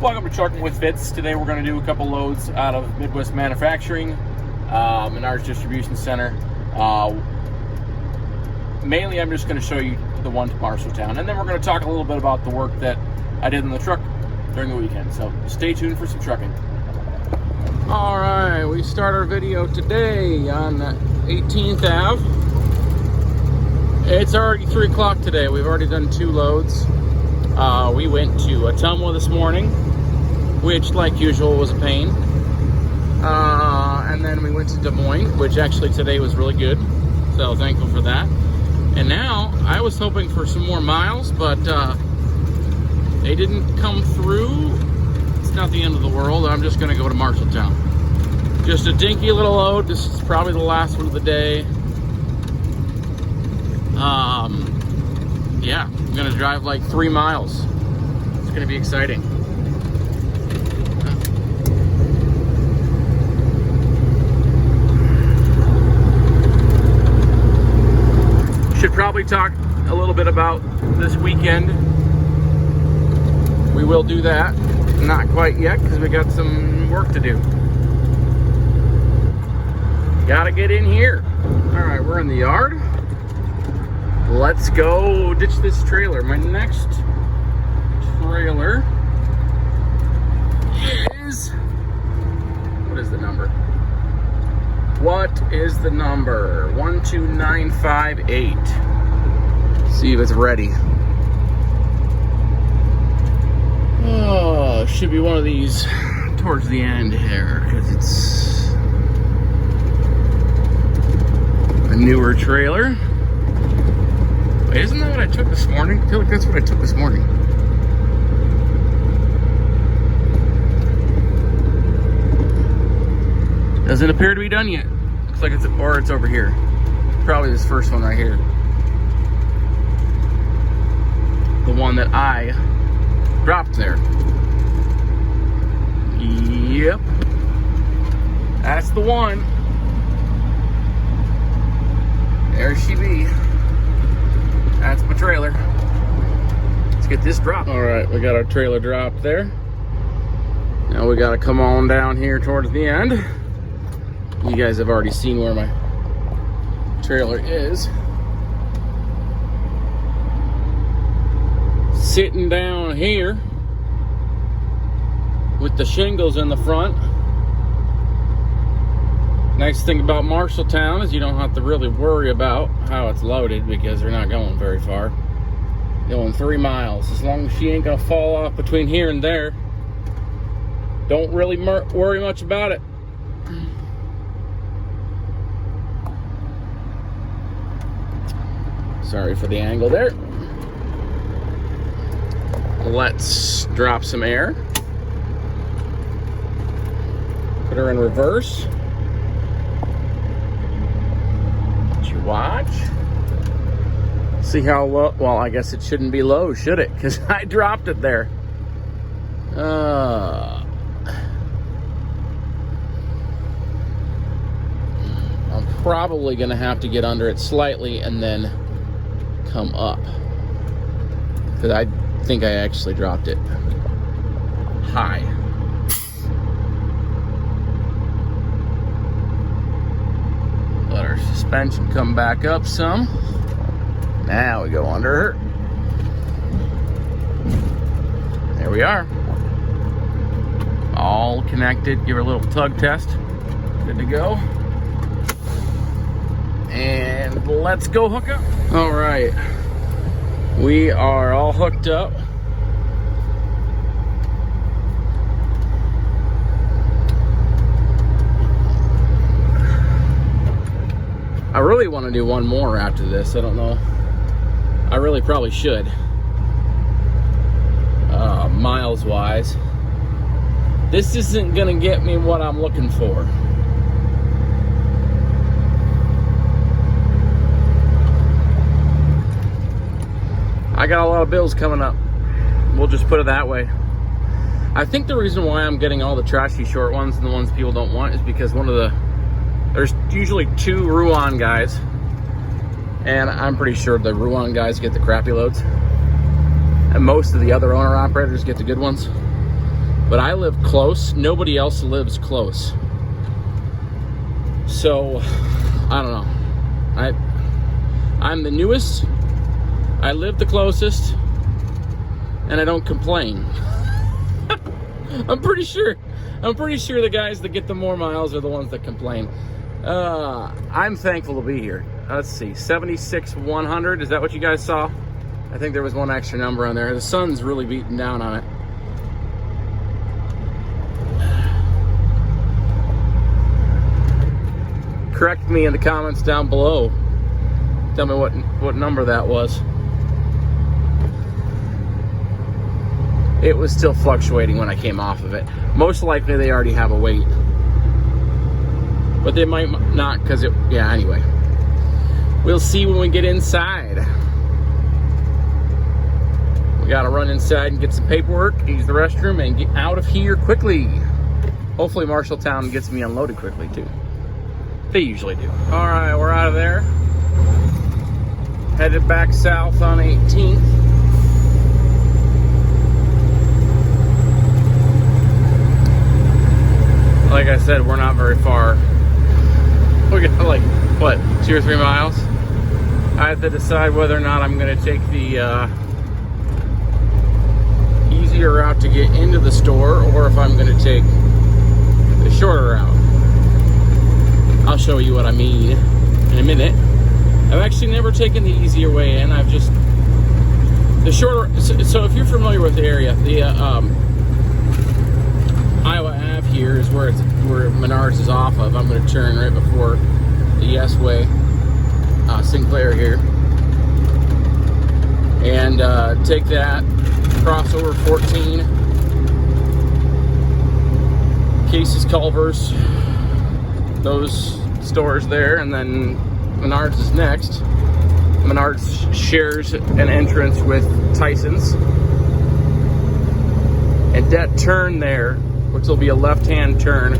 Welcome to Trucking with Fitz. Today we're going to do a couple loads out of Midwest Manufacturing, Menards Distribution Center. Mainly I'm just going to show you the one to Marshalltown, and then we're going to talk a little bit about the work that I did in the truck during the weekend. So stay tuned for some trucking. All right, we start our video today on 18th Ave. It's already 3 o'clock today. We've already done 2 loads. We went to Ottumwa this morning, which, like usual, was a pain. And then we went to Des Moines, which actually today was really good. So thankful for that. And now I was hoping for some more miles, but they didn't come through. It's not the end of the world. I'm just going to go to Marshalltown. Just a dinky little load. This is probably the last one of the day. Yeah, I'm gonna drive like 3 miles. It's gonna be exciting. Should probably talk a little bit about this weekend. We will do that. Not quite yet, because we got some work to do. Gotta get in here. All right, we're in the yard. Let's go ditch this trailer. My next trailer is, what is the number? What is the number? 12958. See if it's ready. Oh, should be one of these towards the end here, because it's a newer trailer. Isn't that what I took this morning? I feel like that's what I took this morning. Doesn't appear to be done yet. Looks like it's over here. Probably this first one right here. The one that I dropped there. Yep. That's the one. There she be. That's my trailer. Let's get this dropped. All right, we got our trailer dropped there. Now we got to come on down here towards the end. You guys have already seen where my trailer is. Sitting down here with the shingles in the front. Nice thing about Marshalltown is you don't have to really worry about how it's loaded, because they're not going very far. Going 3 miles. As long as she ain't gonna fall off between here and there, don't really worry much about it. Sorry for the angle there. Let's drop some air. Put her in reverse. Watch. See how low. Well, I guess it shouldn't be low, should it? Because I dropped it there. I'm probably going to have to get under it slightly and then come up. Because I think I actually dropped it high. Let our suspension come back up some. Now we go under her. There we are. All connected. Give her a little tug test. Good to go. And let's go hook up. All right. We are all hooked up. I really want to do one more after this. I don't know. I really probably should. Miles wise. This isn't going to get me what I'm looking for. I got a lot of bills coming up. We'll just put it that way. I think the reason why I'm getting all the trashy short ones and the ones people don't want is because there's usually 2 Ruan guys, and I'm pretty sure the Ruan guys get the crappy loads, and most of the other owner operators get the good ones. But I live close. Nobody else lives close. So, I don't know. I'm the newest. I live the closest. And I don't complain. I'm pretty sure the guys that get the more miles are the ones that complain. I'm thankful to be here. Let's see, 76,100. Is that what you guys saw? I think there was one extra number on there. The sun's really beating down on it. Correct me in the comments down below. Tell me what number that was. It was still fluctuating when I came off of it. Most likely they already have a weight. But they might not, because yeah, anyway. We'll see when we get inside. We gotta run inside and get some paperwork, use the restroom, and get out of here quickly. Hopefully Marshalltown gets me unloaded quickly too. They usually do. All right, we're out of there. Headed back south on 18th. Like I said, we're not very far. We got like, what, 2 or 3 miles? I have to decide whether or not I'm gonna take the easier route to get into the store, or if I'm gonna take the shorter route. I'll show you what I mean in a minute. I've actually never taken the easier way in. I've just, the shorter, so if you're familiar with the area, the Iowa Ave here is where Menards is off of. I'm going to turn right before the Yes Way, Sinclair here, and take that, cross over 14, Casey's Culver's, those stores there, and then Menards is next. Menards shares an entrance with Tyson's, and that turn there, which will be a left-hand turn,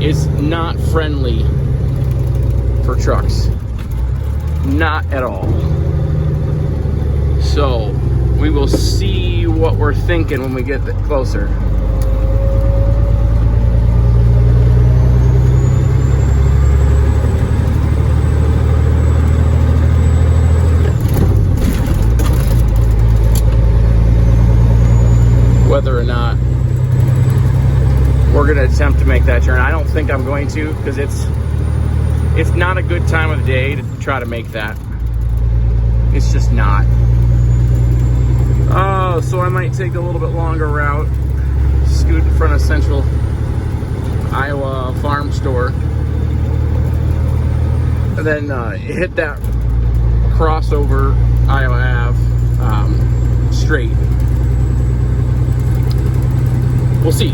is not friendly for trucks. Not at all. So we will see what we're thinking when we get closer. Whether or not we're going to attempt to make that turn. I don't think I'm going to, because it's not a good time of the day to try to make that. It's just not. Oh, so I might take a little bit longer route, scoot in front of Central Iowa Farm Store, and then hit that crossover Iowa Ave straight. We'll see.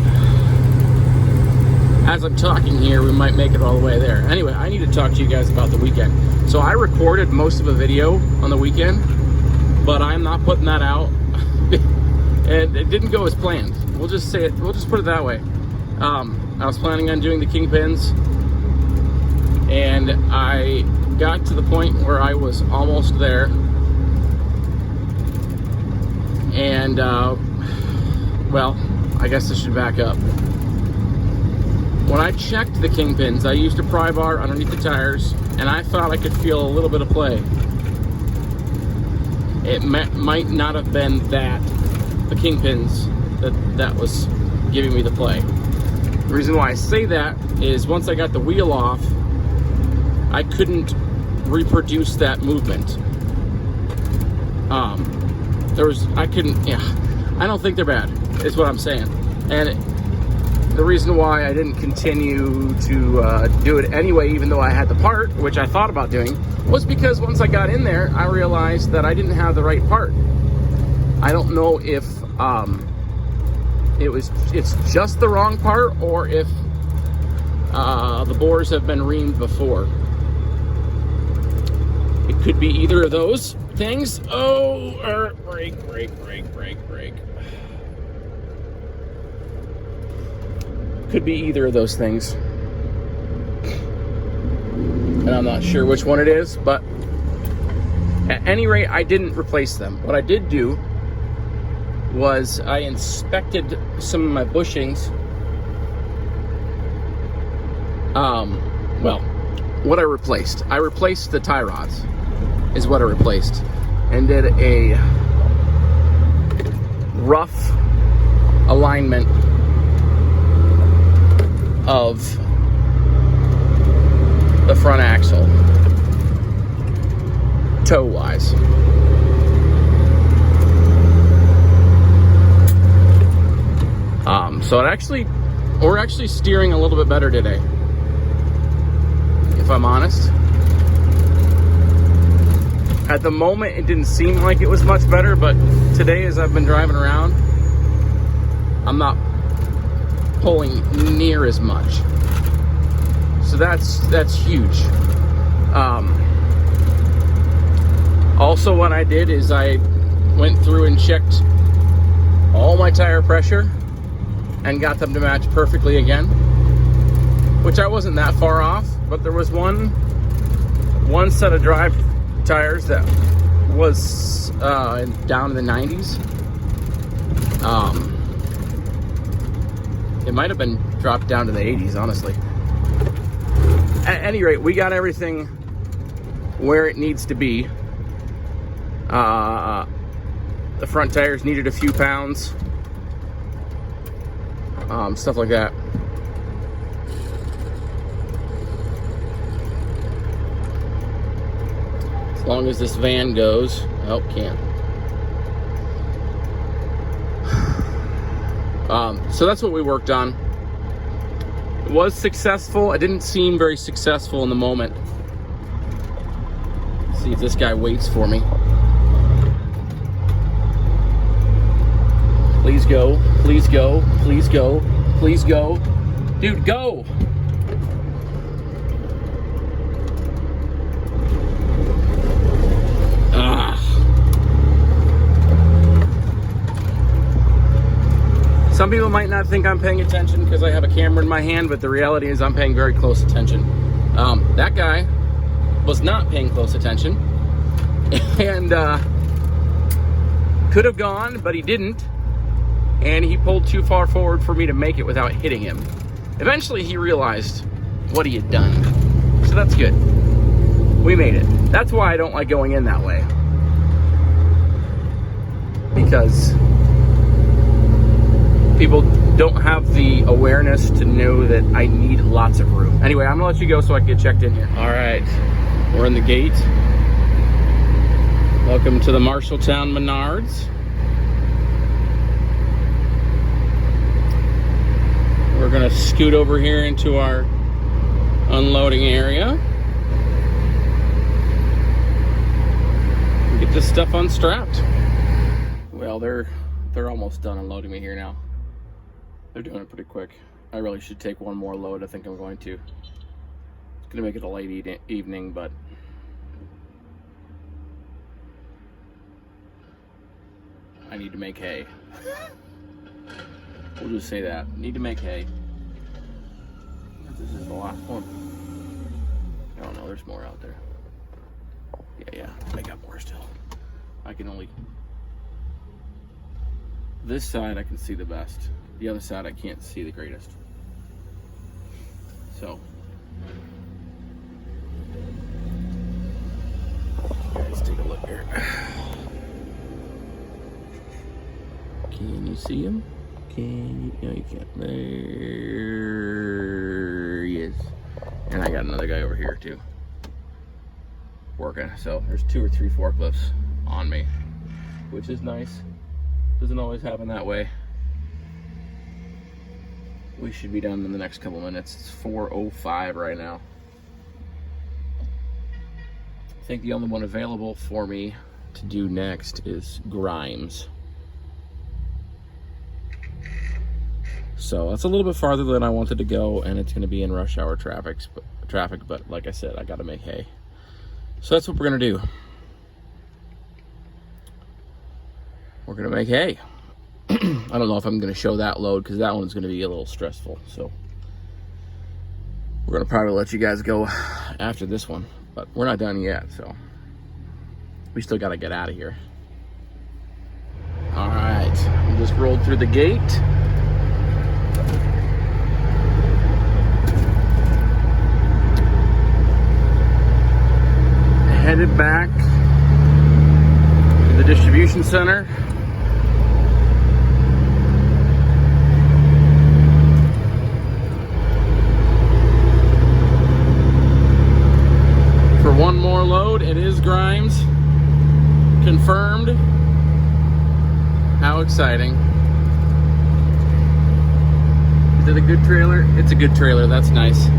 As I'm talking here, we might make it all the way there. Anyway, I need to talk to you guys about the weekend. So I recorded most of a video on the weekend, but I'm not putting that out. And it didn't go as planned. We'll just say it. We'll just put it that way. I was planning on doing the Kingpins, and I got to the point where I was almost there. And, well, I guess I should back up. When I checked the Kingpins, I used a pry bar underneath the tires, and I thought I could feel a little bit of play. It might not have been the Kingpins that was giving me the play. The reason why I say that is once I got the wheel off, I couldn't reproduce that movement. I don't think they're bad, is what I'm saying. And the reason why I didn't continue to do it anyway, even though I had the part, which I thought about doing, was because once I got in there, I realized that I didn't have the right part. I don't know if it's just the wrong part, or if the bores have been reamed before. It could be either of those things. Oh, brake. Could be either of those things. And I'm not sure which one it is, but at any rate, I didn't replace them. What I did do was I inspected some of my bushings. Well, what I replaced the tie rods is what I replaced, and did a rough alignment of the front axle toe wise. So we're actually steering a little bit better today, if I'm honest. At the moment, it didn't seem like it was much better, but today, as I've been driving around, I'm not pulling near as much. So that's huge. Also, what I did is I went through and checked all my tire pressure and got them to match perfectly again, which I wasn't that far off, but there was one set of drive tires that was down in the 90s. It might have been dropped down to the 80s, honestly. At any rate, we got everything where it needs to be. The front tires needed a few pounds, stuff like that. As long as this van goes, oh, can't. So that's what we worked on. It was successful. It didn't seem very successful in the moment. Let's see if this guy waits for me. Please go, please go, please go, please go. Dude, go! Some people might not think I'm paying attention because I have a camera in my hand, but the reality is I'm paying very close attention. That guy was not paying close attention and could have gone, but he didn't. And he pulled too far forward for me to make it without hitting him. Eventually he realized what he had done. So that's good. We made it. That's why I don't like going in that way. Because people don't have the awareness to know that I need lots of room. Anyway, I'm gonna let you go so I can get checked in here. All right, we're in the gate. Welcome to the Marshalltown Menards. We're gonna scoot over here into our unloading area. Get this stuff unstrapped. Well, they're almost done unloading me here now. They're doing it pretty quick. I really should take one more load. I think I'm going to. It's gonna make it a late evening, but I need to make hay. We'll just say that. Need to make hay. This is the last one. Oh no, there's more out there. Yeah, I got more still. I can only... This side I can see the best. The other side I can't see the greatest. So, let's take a look here. Can you see him? Can you? No, you can't. There he is. And I got another guy over here too, working. So there's 2 or 3 forklifts on me, which is nice. Doesn't always happen that way. We should be done in the next couple minutes. It's 4:05 right now. I think the only one available for me to do next is Grimes. So that's a little bit farther than I wanted to go, and it's going to be in rush hour traffic. But like I said, I got to make hay. So that's what we're going to do. We're going to make hay. I don't know if I'm going to show that load because that one's going to be a little stressful. So we're going to probably let you guys go after this one, but we're not done yet. So we still got to get out of here. All right. Just rolled through the gate. Headed back to the distribution center. For one more load. It is Grimes. Confirmed. How exciting. Is it a good trailer? It's a good trailer. That's nice.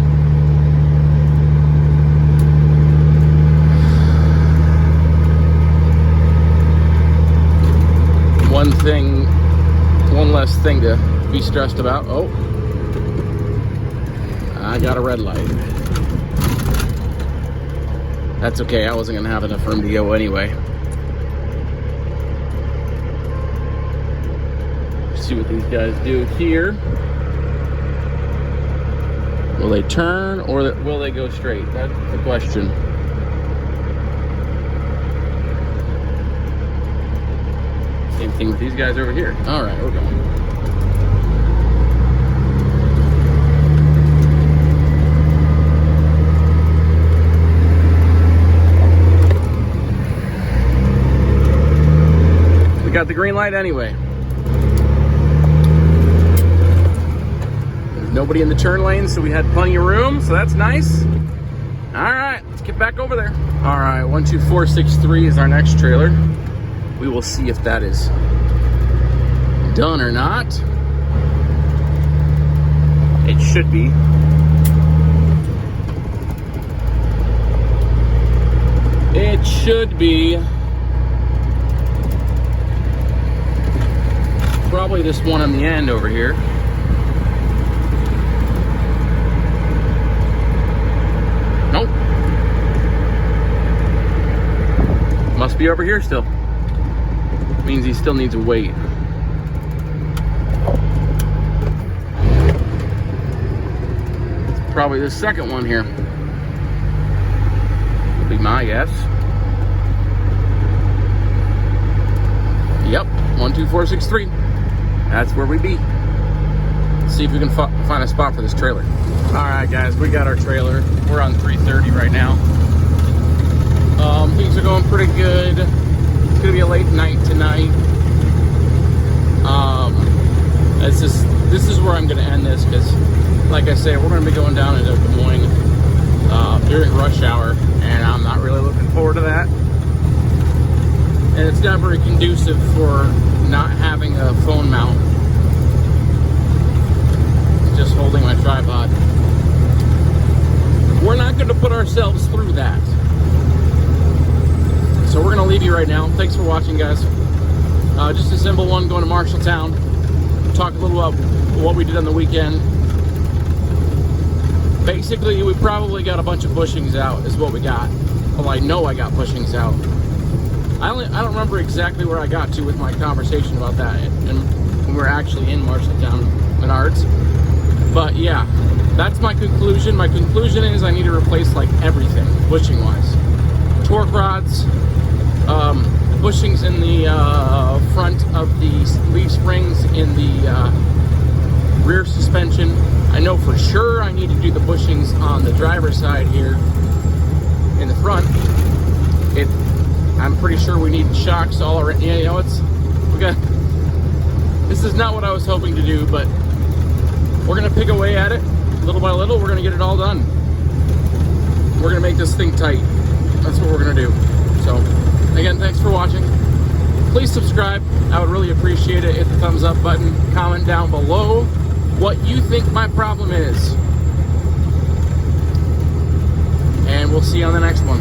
One less thing to be stressed about. Oh, I got a red light. That's okay, I wasn't gonna have enough room to go anyway. See what these guys do here. Will they turn or will they go straight? That's the question. Same thing with these guys over here. All right, we're going. We got the green light anyway. There's nobody in the turn lane, so we had plenty of room, so that's nice. All right, let's get back over there. All right, 12463 is our next trailer. We will see if that is done or not. It should be. It should be. Probably this one on the end over here. Nope. Must be over here still. Means he still needs a weight. It's probably the second one here. Would be my guess. Yep, 12463. That's where we be. Let's see if we can find a spot for this trailer. All right, guys, we got our trailer. We're on 330 right now. Things are going pretty good. It's gonna be a late night tonight. This is where I'm gonna end this because, like I say, we're gonna be going down into Des Moines during rush hour, and I'm not really looking forward to that. And it's not very conducive for not having a phone mount. Just holding my tripod. We're not going to put ourselves through that. So we're going to leave you right now. Thanks for watching, guys. Just a simple one, going to Marshalltown. Talk a little about what we did on the weekend. Basically, we probably got a bunch of bushings out is what we got. Well, I know I got bushings out. I don't remember exactly where I got to with my conversation about that, and we were actually in Marshalltown Menards. But yeah, that's my conclusion. My conclusion is I need to replace like everything, bushing wise. Torque rods, bushings in the front of the leaf springs, in the rear suspension. I know for sure I need to do the bushings on the driver's side here in the front. I'm pretty sure we need shocks all around. Yeah, you know, this is not what I was hoping to do, but we're gonna pick away at it little by little. We're gonna get it all done. We're gonna make this thing tight. That's what we're gonna do. So again, thanks for watching. Please subscribe. I would really appreciate it. Hit the thumbs up button. Comment down below what you think my problem is. And we'll see you on the next one.